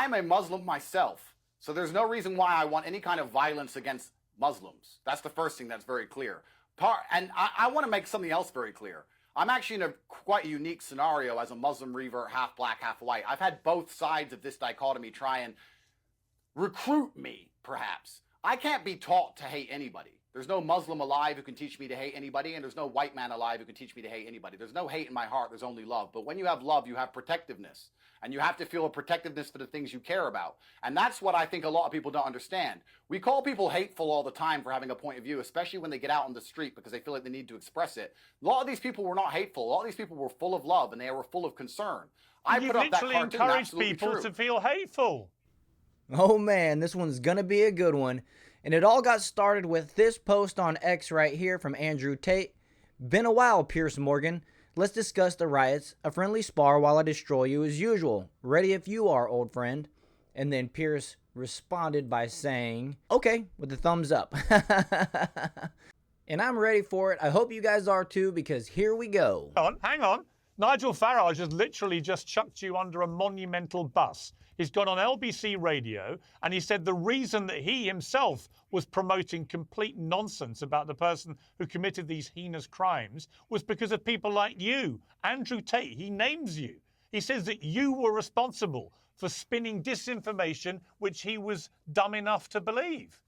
I'm a Muslim myself, so there's no reason why I want any kind of violence against Muslims. That's the first thing that's very clear. And I want to make something else very clear. I'm actually in a quite unique scenario as a Muslim reaver, half black, half white. I've had both sides of this dichotomy try and recruit me, perhaps. I can't be taught to hate anybody. There's no Muslim alive who can teach me to hate anybody, and there's no white man alive who can teach me to hate anybody. There's no hate in my heart, there's only love. But when you have love, you have protectiveness. And you have to feel a protectiveness for the things you care about. And that's what I think a lot of people don't understand. We call people hateful all the time for having a point of view, especially when they get out on the street because they feel like they need to express it. A lot of these people were not hateful. A lot of these people were full of love, and they were full of concern. You literally encourage people to feel hateful. Oh man, this one's gonna be a good one. And it all got started with this post on X right here from Andrew Tate. Been a while, Piers Morgan. Let's discuss the riots. A friendly spar while I destroy you as usual. Ready if you are, old friend. And then Piers responded by saying, okay, with a thumbs up. And I'm ready for it. I hope you guys are too, because here we go. Hang on. Nigel Farage has literally just chucked you under a monumental bus. He's gone on LBC radio and he said the reason that he himself was promoting complete nonsense about the person who committed these heinous crimes was because of people like you. Andrew Tate, he names you. He says that you were responsible for spinning disinformation, which he was dumb enough to believe.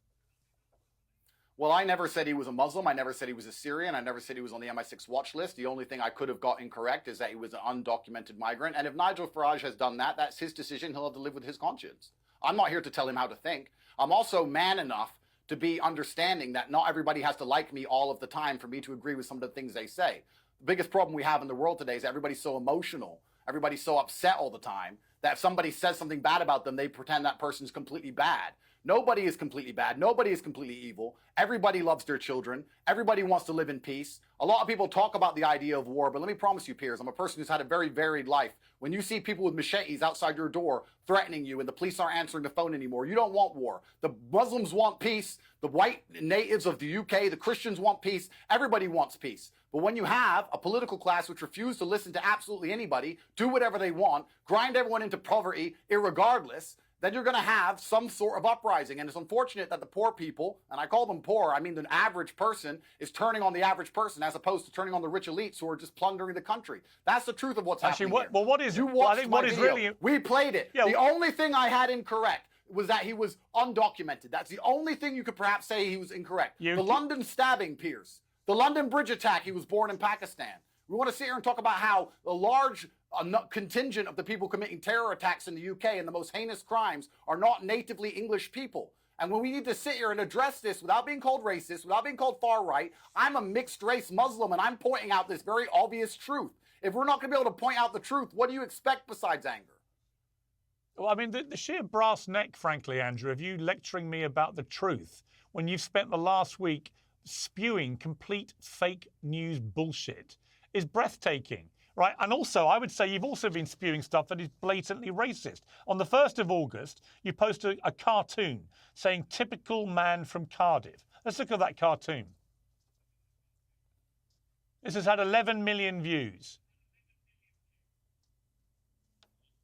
Well, I never said he was a Muslim. I never said he was a Syrian. I never said he was on the MI6 watch list. The only thing I could have got incorrect is that he was an undocumented migrant. And if Nigel Farage has done that, that's his decision. He'll have to live with his conscience. I'm not here to tell him how to think. I'm also man enough to be understanding that not everybody has to like me all of the time for me to agree with some of the things they say. The biggest problem we have in the world today is that everybody's so emotional. Everybody's so upset all the time that if somebody says something bad about them, they pretend that person's completely bad. Nobody is completely bad. Nobody is completely evil. Everybody loves their children. Everybody wants to live in peace. A lot of people talk about the idea of war, but let me promise you, Piers, I'm a person who's had a very varied life. When you see people with machetes outside your door threatening you and the police aren't answering the phone anymore, you don't want war. The Muslims want peace. The white natives of the UK, the Christians want peace. Everybody wants peace. But when you have a political class which refuse to listen to absolutely anybody, do whatever they want, grind everyone into poverty irregardless, then you're going to have some sort of uprising. And it's unfortunate that the poor people, and I call them poor, I mean the average person, is turning on the average person as opposed to turning on the rich elites who are just plundering the country. That's the truth of what's happening here. Well, what is... You watched my video. We played it. Yeah, the only thing I had incorrect was that he was undocumented. That's the only thing you could perhaps say he was incorrect. The London stabbing, Piers. The London bridge attack, he was born in Pakistan. We want to sit here and talk about how a large contingent of the people committing terror attacks in the UK and the most heinous crimes are not natively English people. And when we need to sit here and address this without being called racist, without being called far right, I'm a mixed race Muslim and I'm pointing out this very obvious truth. If we're not going to be able to point out the truth, what do you expect besides anger? Well, I mean, the sheer brass neck, frankly, Andrew, of you lecturing me about the truth when you've spent the last week spewing complete fake news bullshit is breathtaking, right? And also, I would say you've also been spewing stuff that is blatantly racist. On the 1st of August, you posted a cartoon saying, typical man from Cardiff. Let's look at that cartoon. This has had 11 million views.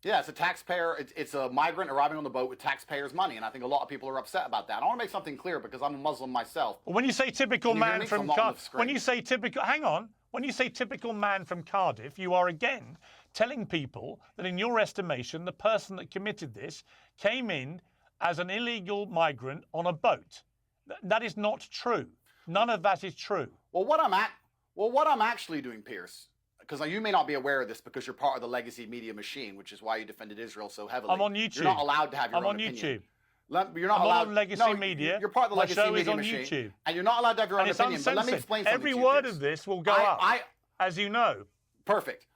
Yeah, it's a taxpayer, it's a migrant arriving on the boat with taxpayers' money, and I think a lot of people are upset about that. I want to make something clear because I'm a Muslim myself. When you say typical man from Cardiff, when you say typical, hang on, when you say typical man from Cardiff, you are again telling people that in your estimation, the person that committed this came in as an illegal migrant on a boat. That is not true. None of that is true. Well, what I'm actually doing, Piers, because you may not be aware of this because you're part of the legacy media machine, which is why you defended Israel so heavily. I'm on YouTube. You're not allowed to have your own opinion. I'm on YouTube. You're not allowed. On legacy media. You're part of the My legacy show media is on machine, YouTube. and you're not allowed to have your own opinion. But let me explain something Every to you, word Piers. of this will go up, as you know. Perfect.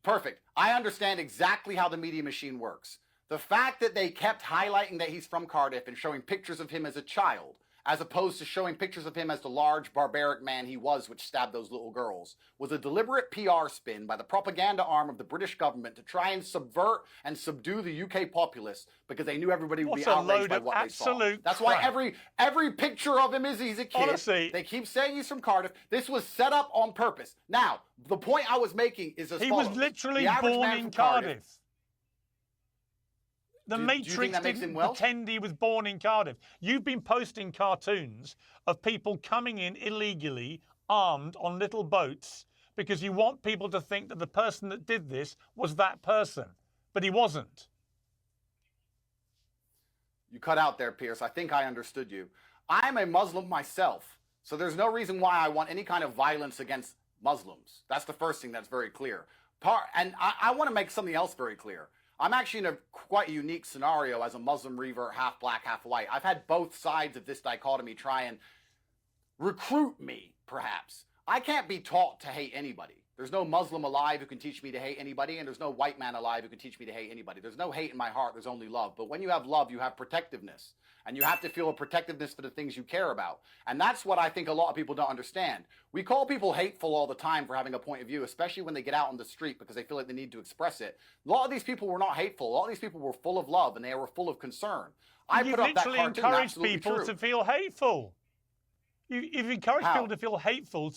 Perfect. I understand exactly how the media machine works. The fact that they kept highlighting that he's from Cardiff and showing pictures of him as a child, as opposed to showing pictures of him as the large, barbaric man he was, which stabbed those little girls, was a deliberate PR spin by the propaganda arm of the British government to try and subvert and subdue the UK populace because they knew everybody would be outraged by what they saw. That's why every picture of him is he's a kid. Honestly, they keep saying he's from Cardiff. This was set up on purpose. Now, the point I was making is as follows. He was literally born in Cardiff. The Do you Matrix think that makes didn't him Welsh? pretend he was born in Cardiff. You've been posting cartoons of people coming in illegally, armed on little boats, because you want people to think that the person that did this was that person, but he wasn't. You cut out there, Piers. I think I understood you. I'm a Muslim myself, so there's no reason why I want any kind of violence against Muslims. That's the first thing that's very clear. And I want to make something else very clear. I'm actually in a quite unique scenario as a Muslim reaver, half black, half white. I've had both sides of this dichotomy try and recruit me, perhaps. I can't be taught to hate anybody. There's no Muslim alive who can teach me to hate anybody, and there's no white man alive who can teach me to hate anybody. There's no hate in my heart, there's only love. But when you have love, you have protectiveness. And you have to feel a protectiveness for the things you care about. And that's what I think a lot of people don't understand. We call people hateful all the time for having a point of view, especially when they get out on the street because they feel like they need to express it. A lot of these people were not hateful. A lot of these people were full of love, and they were full of concern. You've literally encouraged people to feel hateful. You've encouraged people to feel hateful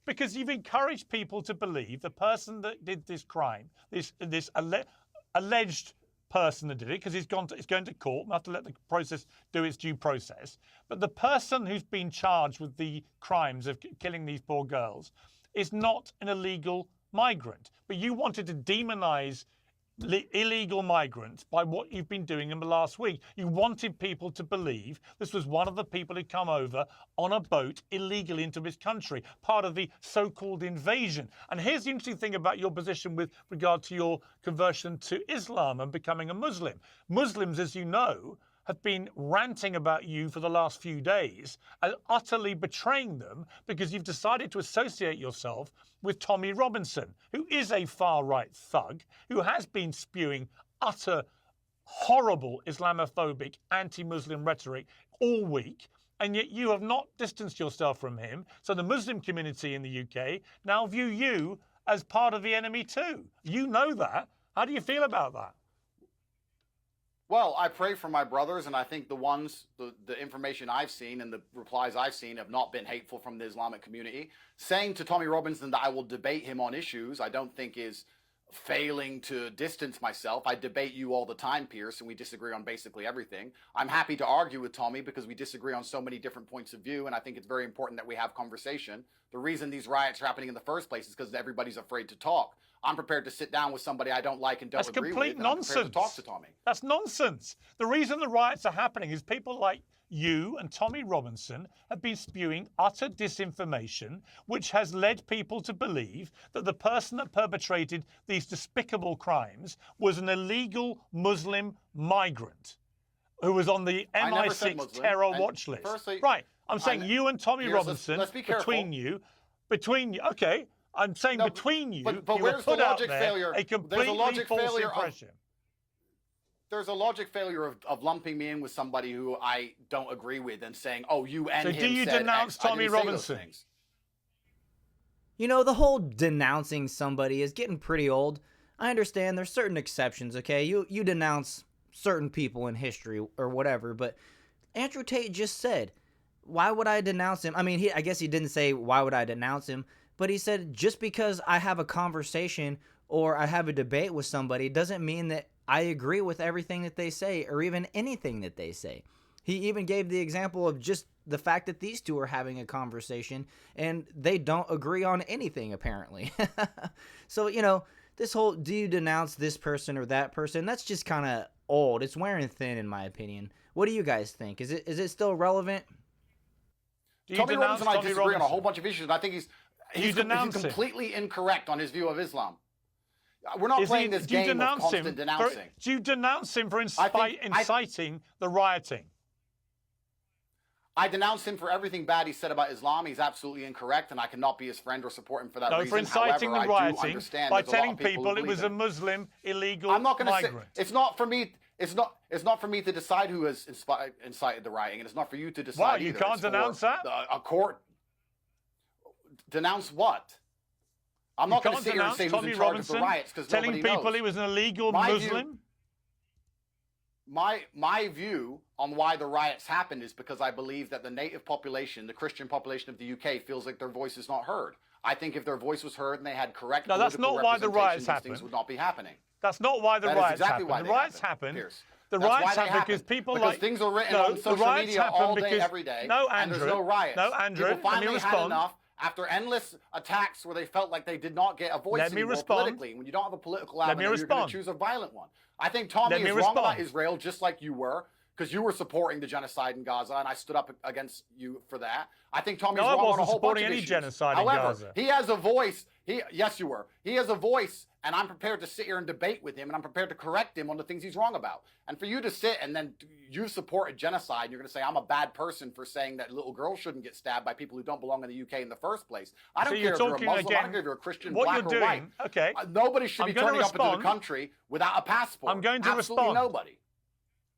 because you've encouraged people to believe the person that did this crime, this alleged person that did it, because it's going to court. We have to let the process do its due process. But the person who's been charged with the crimes of killing these poor girls is not an illegal migrant. But you wanted to demonize illegal migrants by what you've been doing in the last week. You wanted people to believe this was one of the people who come over on a boat illegally into this country, part of the so-called invasion. And here's the interesting thing about your position with regard to your conversion to Islam and becoming a Muslim. Muslims, as you know, have been ranting about you for the last few days and utterly betraying them because you've decided to associate yourself with Tommy Robinson, who is a far-right thug, who has been spewing utter, horrible Islamophobic, anti-Muslim rhetoric all week, and yet you have not distanced yourself from him. So the Muslim community in the UK now view you as part of the enemy too. You know that. How do you feel about that? Well, I pray for my brothers, and I think the information I've seen and the replies I've seen have not been hateful from the Islamic community. Saying to Tommy Robinson that I will debate him on issues, I don't think is failing to distance myself. I debate you all the time, Piers, and we disagree on basically everything. I'm happy to argue with Tommy because we disagree on so many different points of view, and I think it's very important that we have conversation. The reason these riots are happening in the first place is because everybody's afraid to talk. I'm prepared to sit down with somebody I don't like and don't agree with. That's complete nonsense. To talk to Tommy. That's nonsense. The reason the riots are happening is people like you and Tommy Robinson have been spewing utter disinformation, which has led people to believe that the person that perpetrated these despicable crimes was an illegal Muslim migrant who was on the MI6 terror watch list. Firstly, right. I'm saying you and Tommy Robinson, let's be careful. between you, okay. I'm saying between you, but you where's put the out logic there failure? a completely false impression. There's a logic failure of lumping me in with somebody who I don't agree with and saying, oh, you and him said X. So do you denounce Tommy Robinson? You know, the whole denouncing somebody is getting pretty old. I understand there's certain exceptions, okay? You denounce certain people in history or whatever, but Andrew Tate just said, why would I denounce him? I mean, I guess he didn't say, why would I denounce him? But he said, just because I have a conversation or I have a debate with somebody doesn't mean that I agree with everything that they say or even anything that they say. He even gave the example of just the fact that these two are having a conversation and they don't agree on anything, apparently. So, you know, this whole, do you denounce this person or that person? That's just kind of old. It's wearing thin, in my opinion. What do you guys think? Is it still relevant? Tommy Robinson and I disagree on a whole bunch of issues, and I think he's completely incorrect on his view of Islam. We're not playing this game of constant denouncing. Do you denounce him for inciting the rioting? I denounce him for everything bad he said about Islam. He's absolutely incorrect, and I cannot be his friend or support him for that reason. No, for inciting the rioting by telling people it was a Muslim illegal migrant. I'm not going to say it's not for me. It's not for me to decide who has incited the rioting, and it's not for you to decide. Well, you can't denounce that. A court denounce what? I'm not going to sit here and say who's in charge of the riots because nobody knows. Telling people he was an illegal Muslim. My view on why the riots happened is because I believe that the native population, the Christian population of the UK, feels like their voice is not heard. I think if their voice was heard and they had correct political representation, these things would not be happening. That's not why the riots happened. The riots happened The That's riots why they happen because happen. people because like things are written no, on the social riots media happen all day, because every day. no, and Andrew, there's no riots. no, Andrew. People finally let me had respond. enough after endless attacks where they felt like they did not get a voice Let me anymore respond. politically. When you don't have a political Let me avenue, you're going respond. to choose a violent one. I think Tommy Let me is wrong about respond. Israel, just like you were, because you were supporting the genocide in Gaza, and I stood up against you for that. I think Tommy's No, I wrong on a wasn't whole bunch supporting of any issues. genocide in However, Gaza. he has a voice. Yes, you were. He has a voice, and I'm prepared to sit here and debate with him, and I'm prepared to correct him on the things he's wrong about. And for you to sit and then you support a genocide, and you're going to say I'm a bad person for saying that little girls shouldn't get stabbed by people who don't belong in the UK in the first place. I don't care if you're a Muslim, I don't care if you're a Christian, black or white. Okay. Nobody should be turning up into the country without a passport. I'm going to Absolutely respond. nobody.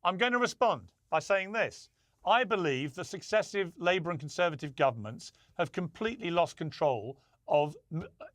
I'm going to respond by saying this. I believe that successive Labour and Conservative governments have completely lost control of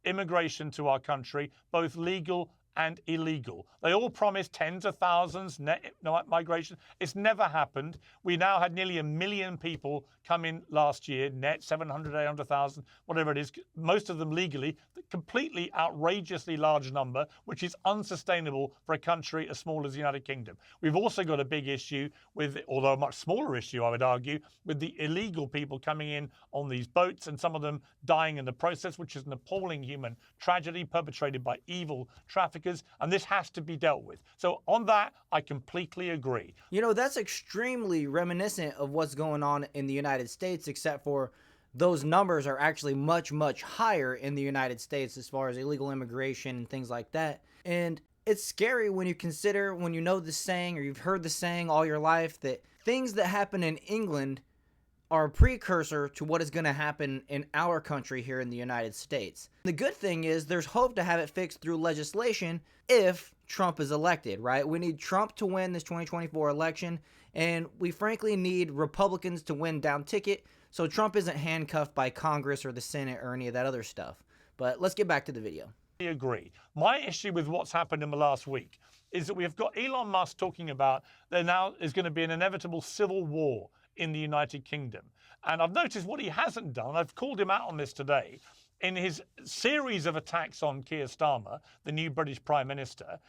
immigration to our country, both legal and illegal. They all promised tens of thousands net migration. It's never happened. We now had nearly 1 million people come in last year, net 700, 800,000, whatever it is, most of them legally, completely outrageously large number, which is unsustainable for a country as small as the United Kingdom. We've also got a big issue with, although a much smaller issue, I would argue, with the illegal people coming in on these boats and some of them dying in the process, which is an appalling human tragedy perpetrated by evil traffickers, and this has to be dealt with. So on that, I completely agree. You know, that's extremely reminiscent of what's going on in the United States, except for those numbers are actually much, much higher in the United States as far as illegal immigration and things like that. And it's scary when you consider, when you know the saying or you've heard the saying all your life, that things that happen in England are a precursor to what is going to happen in our country here in the United States. The good thing is there's hope to have it fixed through legislation if Trump is elected, right? We need Trump to win this 2024 election, and we frankly need Republicans to win down ticket so Trump isn't handcuffed by Congress or the Senate or any of that other stuff. But let's get back to the video. I agree. My issue with what's happened in the last week is that we've got Elon Musk talking about there now is going to be an inevitable civil war in the United Kingdom. And I've noticed what he hasn't done, I've called him out on this today, in his series of attacks on Keir Starmer, the new British Prime Minister,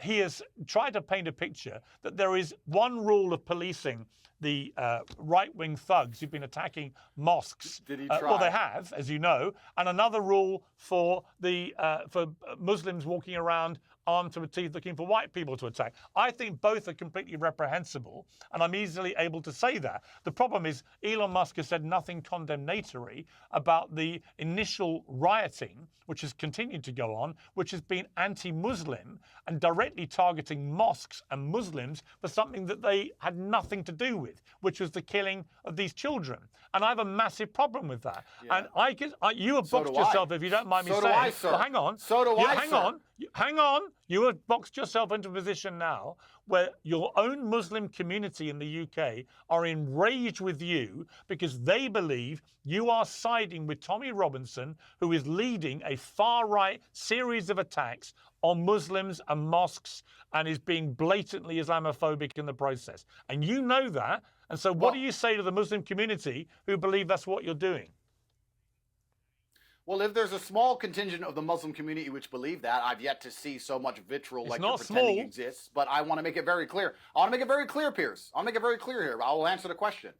he has tried to paint a picture that there is one rule of policing the right-wing thugs who've been attacking mosques. Did he try? Well, they have, as you know, and another rule for the for Muslims walking around armed to the teeth looking for white people to attack. I think both are completely reprehensible, and I'm easily able to say that. The problem is Elon Musk has said nothing condemnatory about the initial rioting, which has continued to go on, which has been anti-Muslim and directly targeting mosques and Muslims for something that they had nothing to do with, which was the killing of these children. And I have a massive problem with that. Yeah. And you have boxed yourself, if you don't mind me saying. So do I, sir. Well, hang on. So do I, hang sir. on. Hang on. You have boxed yourself into a position now where your own Muslim community in the UK are enraged with you because they believe you are siding with Tommy Robinson, who is leading a far-right series of attacks on Muslims and mosques and is being blatantly Islamophobic in the process. And you know that. And so what do you say to the Muslim community who believe that's what you're doing? Well, if there's a small contingent of the Muslim community which believe that, I've yet to see so much vitriol like you're pretending exists. But I want to make it very clear. I want to make it very clear, Piers. I'll make it very clear here. I will answer the question.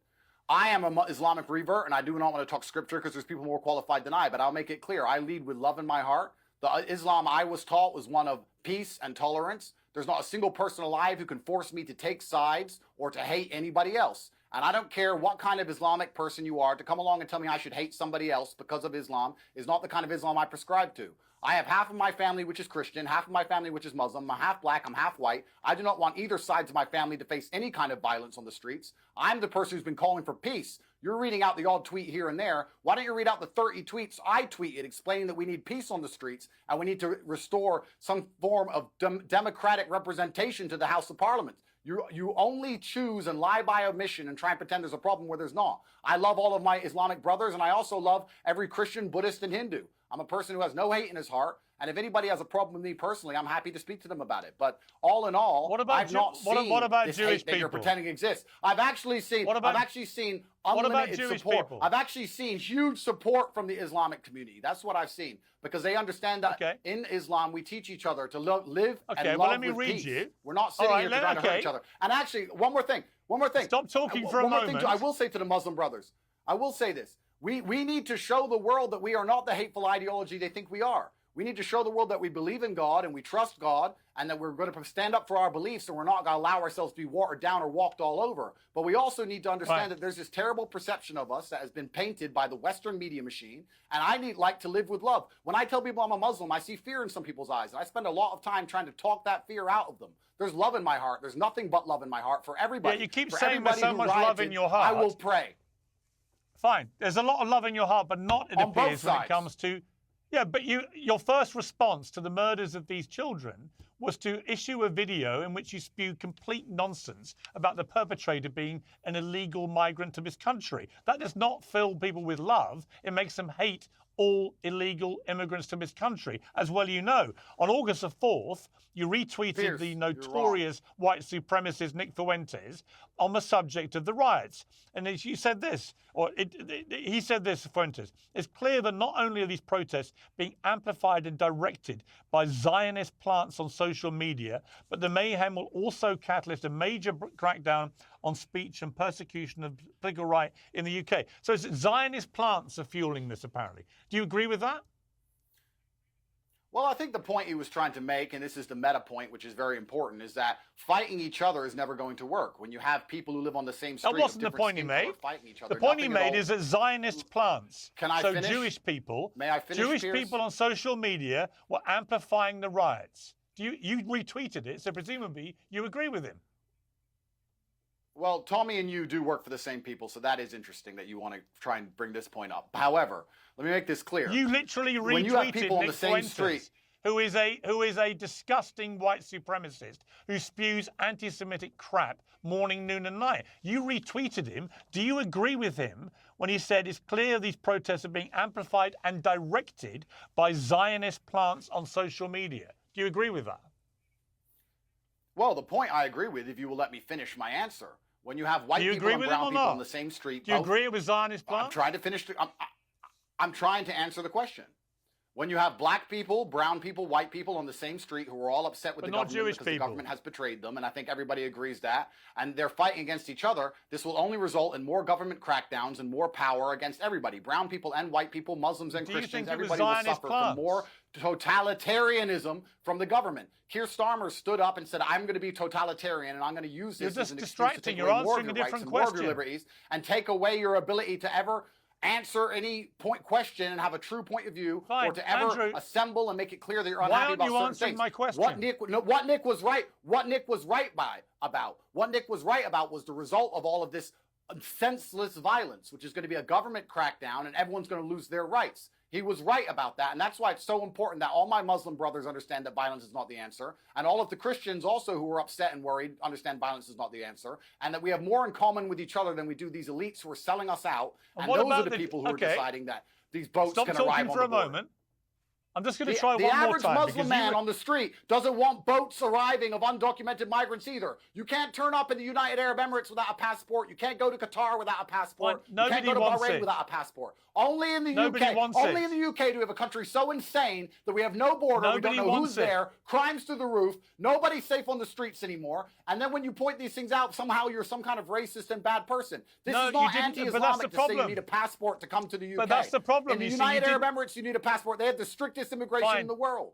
I am an Islamic revert, and I do not want to talk scripture because there's people more qualified than I, but I'll make it clear. I lead with love in my heart. The Islam I was taught was one of peace and tolerance. There's not a single person alive who can force me to take sides or to hate anybody else. And I don't care what kind of Islamic person you are, to come along and tell me I should hate somebody else because of Islam is not the kind of Islam I prescribe to. I have half of my family which is Christian, half of my family which is Muslim. I'm half black, I'm half white. I do not want either sides of my family to face any kind of violence on the streets. I'm the person who's been calling for peace. You're reading out the odd tweet here and there. Why don't you read out the 30 tweets I tweeted explaining that we need peace on the streets and we need to restore some form of democratic representation to the House of Parliament. You only choose and lie by omission and try and pretend there's a problem where there's not. I love all of my Islamic brothers, and I also love every Christian, Buddhist, and Hindu. I'm a person who has no hate in his heart. And if anybody has a problem with me personally, I'm happy to speak to them about it. But all in all, I've not seen this hate that you're pretending exists. I've actually seen unlimited support. I've actually seen huge support from the Islamic community. That's what I've seen, because they understand that in Islam we teach each other to live and love with peace. We're not sitting here to try to hurt each other. And actually, one more thing. Stop talking for a moment. I will say to the Muslim brothers, I will say this. We need to show the world that we are not the hateful ideology they think we are. We need to show the world that we believe in God and we trust God and that we're going to stand up for our beliefs and we're not going to allow ourselves to be watered down or walked all over. But we also need to understand that there's this terrible perception of us that has been painted by the Western media machine. And I like to live with love. When I tell people I'm a Muslim, I see fear in some people's eyes. And I spend a lot of time trying to talk that fear out of them. There's love in my heart. There's nothing but love in my heart for everybody. Yeah, you keep saying there's so much love in your heart. I will pray. Fine. There's a lot of love in your heart, but not, it appears, when it comes to... Yeah, but your first response to the murders of these children was to issue a video in which you spew complete nonsense about the perpetrator being an illegal migrant to this country. That does not fill people with love. It makes them hate all illegal immigrants to this country, as well you know. On August the 4th, you retweeted Piers, the notorious white supremacist Nick Fuentes on the subject of the riots. And you said this, he said this, Fuentes, it's clear that not only are these protests being amplified and directed by Zionist plants on social media, but the mayhem will also catalyst a major crackdown on speech and persecution of political right in the UK. So it's Zionist plants are fueling this, apparently. Do you agree with that? Well, I think the point he was trying to make, and this is the meta point, which is very important, is that fighting each other is never going to work. When you have people who live on the same street, that wasn't the point he made. The point he made is that Zionist plants, so Jewish people, Jewish people on social media were amplifying the riots. You retweeted it, so presumably you agree with him. Well, Tommy and you do work for the same people, so that is interesting that you want to try and bring this point up. However, let me make this clear. You literally retweeted Nick Fuentes, who is a disgusting white supremacist who spews anti-Semitic crap morning, noon, and night. You retweeted him. Do you agree with him when he said it's clear these protests are being amplified and directed by Zionist plants on social media? Do you agree with that? Well, the point I agree with, if you will let me finish my answer. When you have white people and brown people on the same street... Do you agree with Zionist plants? I'm trying to finish... I'm trying to answer the question. When you have black people, brown people, white people on the same street who are all upset with the government because the government has betrayed them, and I think everybody agrees that, and they're fighting against each other, this will only result in more government crackdowns and more power against everybody. Brown people and white people, Muslims and Christians, everybody will suffer from more totalitarianism from the government. Keir Starmer stood up and said, I'm going to be totalitarian and I'm going to use this as an excuse to take away more of your rights and more of your liberties and take away your ability to ever answer any question and have a true point of view, or to ever assemble and make it clear that you're unhappy about certain things. My question? What Nick was right about was the result of all of this senseless violence, which is going to be a government crackdown and everyone's going to lose their rights. He was right about that, and that's why it's so important that all my Muslim brothers understand that violence is not the answer, and all of the Christians also who are upset and worried understand violence is not the answer, and that we have more in common with each other than we do these elites who are selling us out, and those are the people who are deciding that these boats can arrive on the border. Stop talking for a moment. I'm just going to try one more time. The average Muslim man on the street doesn't want boats arriving of undocumented migrants either. You can't turn up in the United Arab Emirates without a passport. You can't go to Qatar without a passport. You can't go to Bahrain without a passport. Only in the UK. Only in the UK do we have a country so insane that we have no border. We don't know who's there. Crimes through the roof. Nobody's safe on the streets anymore. And then when you point these things out, somehow you're some kind of racist and bad person. This is not anti-Islamic to say you need a passport to come to the UK. But that's the problem. In the United Arab Emirates, you need a passport. They have the strictest immigration in the world.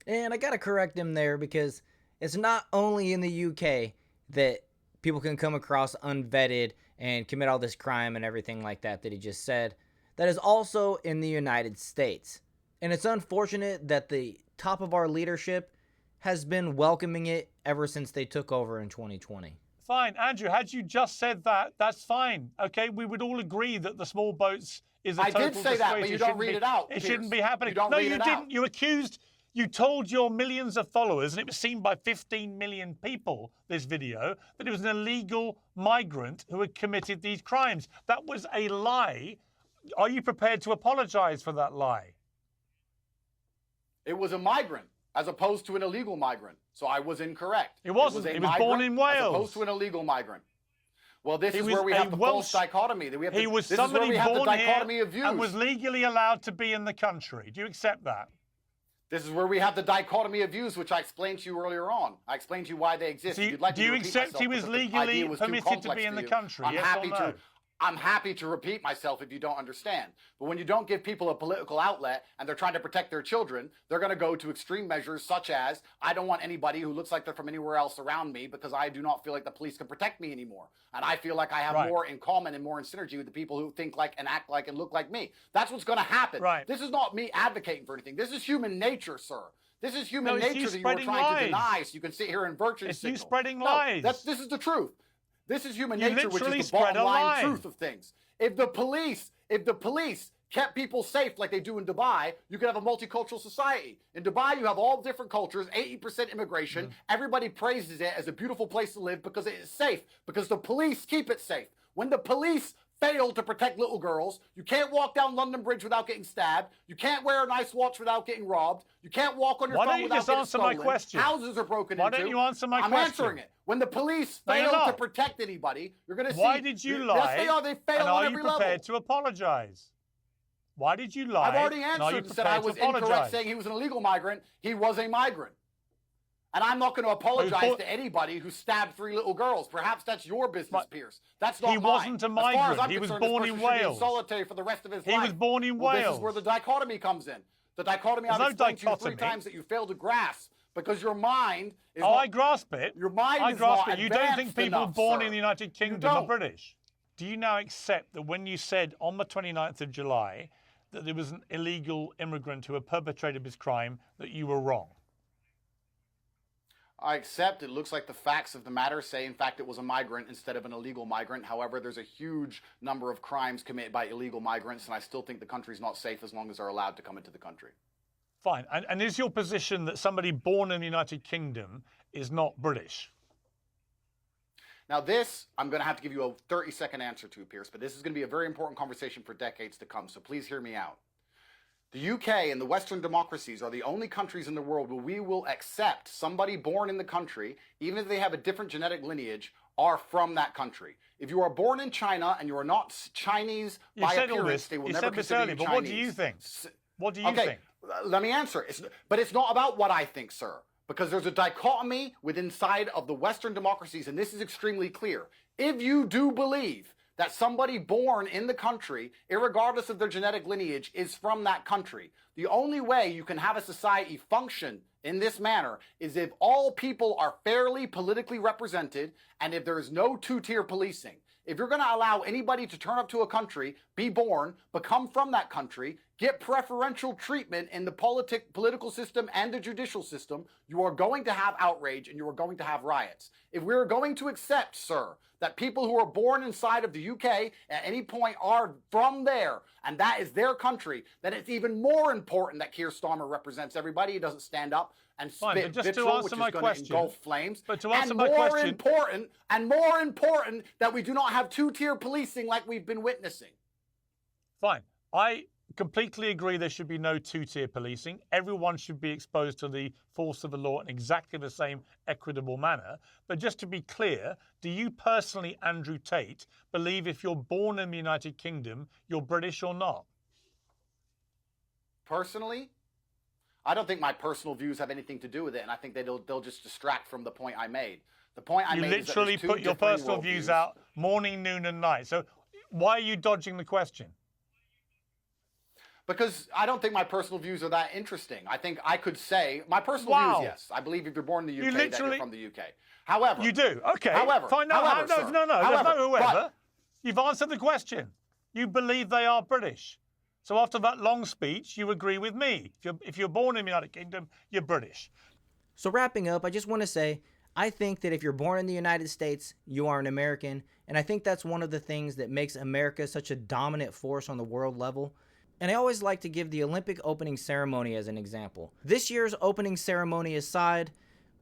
And I gotta correct him there, because it's not only in the UK that people can come across unvetted and commit all this crime and everything like that he just said. That is also in the United States. And it's unfortunate that the top of our leadership has been welcoming it ever since they took over in 2020. Fine, Andrew, had you just said that, that's fine. Okay, we would all agree that the small boats is a total disgrace. I did say that, but you don't read it out. It shouldn't be happening. No, you didn't. You accused, you told your millions of followers, and it was seen by 15 million people, this video, that it was an illegal migrant who had committed these crimes. That was a lie Are you prepared to apologize for that lie? It was a migrant as opposed to an illegal migrant. So I was incorrect. It wasn't. He was born in Wales. As opposed to an illegal migrant. Well, this is was where we a have the false Welsh- dichotomy. He was this is where somebody we have the born dichotomy here of views. and was legally allowed to be in the country. Do you accept that? This is where we have the dichotomy of views, which I explained to you earlier on. I explained to you why they exist. Do you, like do you accept he was legally permitted to be in the country? I'm happy to repeat myself if you don't understand. But when you don't give people a political outlet and they're trying to protect their children, they're going to go to extreme measures such as, I don't want anybody who looks like they're from anywhere else around me because I do not feel like the police can protect me anymore. And I feel like I have more in common and more in synergy with the people who think like and act like and look like me. That's what's going to happen. Right. This is not me advocating for anything. This is human nature, sir. This is human nature that you are trying to deny so you can sit here and virtue signal. You spreading lies. This is the truth. This is human nature, which is the spread bottom line lie. truth of things. If the police kept people safe like they do in Dubai, you could have a multicultural society. In Dubai, you have all different cultures, 80% immigration. Everybody praises it as a beautiful place to live because it is safe, because the police keep it safe. When the police fail to protect little girls, you can't walk down London Bridge without getting stabbed. You can't wear a nice watch without getting robbed. You can't walk on your phone without getting stolen. Why don't you just answer my question? Houses are broken into. Why don't you answer my question? I'm answering it. When the police fail to protect anybody, you're going to see. Why did you lie? Yes, they are. They fail on every level. Are you prepared to apologize? Why did you lie? I've already answered and said I was incorrect saying he was an illegal migrant. He was a migrant. And I'm not going to apologize to anybody who stabbed 3 little girls. Perhaps that's your business, Piers. That's not mine. He wasn't a migrant. He was born in Wales. Solitary for the rest of his life. He was born in Wales. This is where the dichotomy comes in. The dichotomy I've explained to you 3 times that you fail to grasp because your mind is I grasp it. Your mind I is grasp not it. You don't think people born sir. in the United Kingdom are British? Do you now accept that when you said on the 29th of July that there was an illegal immigrant who had perpetrated this crime, that you were wrong? I accept it looks like the facts of the matter say, in fact, it was a migrant instead of an illegal migrant. However, there's a huge number of crimes committed by illegal migrants, and I still think the country's not safe as long as they're allowed to come into the country. Fine. And is your position that somebody born in the United Kingdom is not British? Now this, I'm going to have to give you a 30-second answer to, Piers, but this is going to be a very important conversation for decades to come, so please hear me out. The UK and the Western democracies are the only countries in the world where we will accept somebody born in the country, even if they have a different genetic lineage, are from that country. If you are born in China and you are not Chinese by appearance, they will never consider you Chinese. But what do you think? What do you think? Let me answer. But it's not about what I think, sir, because there's a dichotomy inside of the Western democracies, and this is extremely clear. If you do believe that somebody born in the country, irregardless of their genetic lineage, is from that country, the only way you can have a society function in this manner is if all people are fairly politically represented and if there is no two-tier policing. If you're going to allow anybody to turn up to a country, be born, become from that country, get preferential treatment in the political system and the judicial system, you are going to have outrage and you are going to have riots. If we're going to accept, sir, that people who are born inside of the UK at any point are from there, and that is their country, then it's even more important that Keir Starmer represents everybody. He doesn't stand up and spit vitriol, which is going to engulf flames. But to answer my question, more important that we do not have two-tier policing like we've been witnessing. Fine. I completely agree there should be no two-tier policing. Everyone should be exposed to the force of the law in exactly the same equitable manner. But just to be clear, do you personally, Andrew Tate, believe if you're born in the United Kingdom, you're British or not? Personally, I don't think my personal views have anything to do with it, and I think they'll just distract from the point I made. The point I made is that literally put your personal views out morning, noon, and night. So why are you dodging the question? Because I don't think my personal views are that interesting. I think I could say my personal views, yes. I believe if you're born in the UK, that you're from the UK. However, you do. Okay. However, fine. No, however, no, sir, no, no. however, There's no however. You've answered the question. You believe they are British. So after that long speech, you agree with me. If you're born in the United Kingdom, you're British. So wrapping up, I just want to say, I think that if you're born in the United States, you are an American. And I think that's one of the things that makes America such a dominant force on the world level. And I always like to give the Olympic opening ceremony as an example. This year's opening ceremony aside,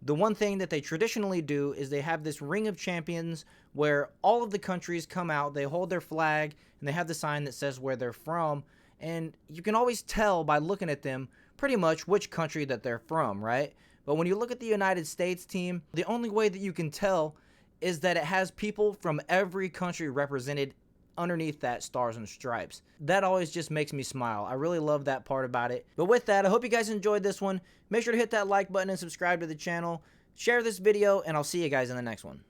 The one thing that they traditionally do is they have this ring of champions where all of the countries come out, they hold their flag, and they have the sign that says where they're from. And you can always tell by looking at them pretty much which country that they're from, right? But when you look at the United States team, the only way that you can tell is that it has people from every country represented underneath that stars and stripes. That always just makes me smile. I really love that part about it. But with that, I hope you guys enjoyed this one. Make sure to hit that like button and subscribe to the channel. Share this video, and I'll see you guys in the next one.